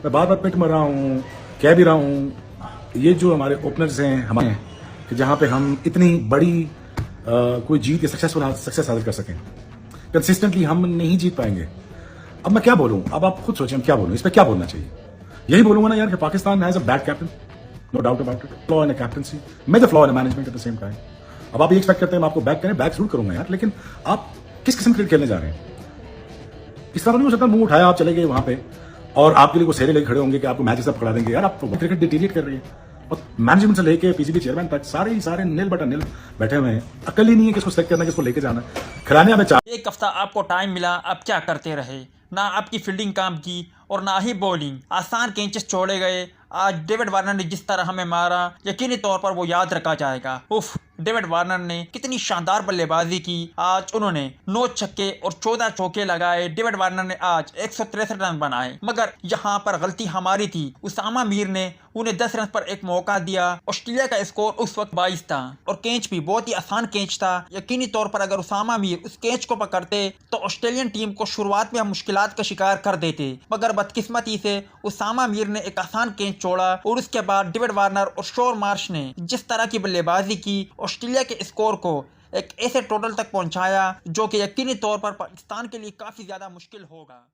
मैं बार बार पिट मर रहा हूँ, कह भी रहा हूँ, ये जो हमारे ओपनर्स हैं हमारे, कि जहाँ पे हम इतनी बड़ी कोई जीत या सक्सेस हासिल कर सकें, कंसिस्टेंटली हम नहीं जीत पाएंगे। अब मैं क्या बोलूँ, अब आप खुद सोचें हम क्या बोलूँ, इस पर क्या बोलना चाहिए। यही बोलूंगा ना यार कि Pakistan has a bad captain, no doubt about it, flaw in captaincy, major flaw in management at the same time. अब आप ये एक्सपेक्ट करते हैं मैं आपको बैक करें, बैक जरूर करूंगा यार, लेकिन आप किस किस्म क्रिकेट खेलने जा रहे हैं? इस तरह नहीं हो सकता मुंह उठाया आप चले गए वहां पे और आपके लिए वो सेरे लेके खड़े होंगे कि आपको मैच सब पकड़ा देंगे। यार आप क्रिकेट डिटीरिएट कर रही है और मैनेजमेंट से लेके पीसीबी चेयरमैन तक सारे ही सारे नील बटा नील बैठे हुए हैं। अकल ही नहीं है किसको सेलेक्ट करना, किसको लेके जाना। खिलाने हमें चार एक हफ्ता आपको टाइम मिला, अब क्या करते रहे? ना आपकी फील्डिंग काम की और ना ही बॉलिंग। आसान कैचेस छोड़े गए। आज डेविड वार्नर ने जिस तरह हमें मारा, यकीनी तौर पर वो याद रखा जाएगा। उफ, डेविड वार्नर ने कितनी शानदार बल्लेबाजी की। आज उन्होंने 9 छक्के और 14 चौके लगाए। डेविड वार्नर ने आज 163 रन बनाए, मगर यहाँ पर गलती हमारी थी। उसामा मीर ने उन्हें 10 रन पर एक मौका दिया। ऑस्ट्रेलिया का स्कोर उस वक्त 22 था और कैच भी बहुत ही आसान कैच था। यकीनी तौर पर अगर उसामा मीर उस कैच को पकड़ते तो ऑस्ट्रेलियन टीम को शुरुआत में हम मुश्किलात का शिकार कर देते, मगर बदकिस्मती से उसामा मीर ने एक आसान कैच छोड़ा और उसके बाद डेविड वार्नर और शॉन मार्श ने जिस तरह की बल्लेबाजी की, ऑस्ट्रेलिया के स्कोर को एक ऐसे टोटल तक पहुंचाया जो कि यकीनी तौर पर पाकिस्तान के लिए काफी ज्यादा मुश्किल होगा।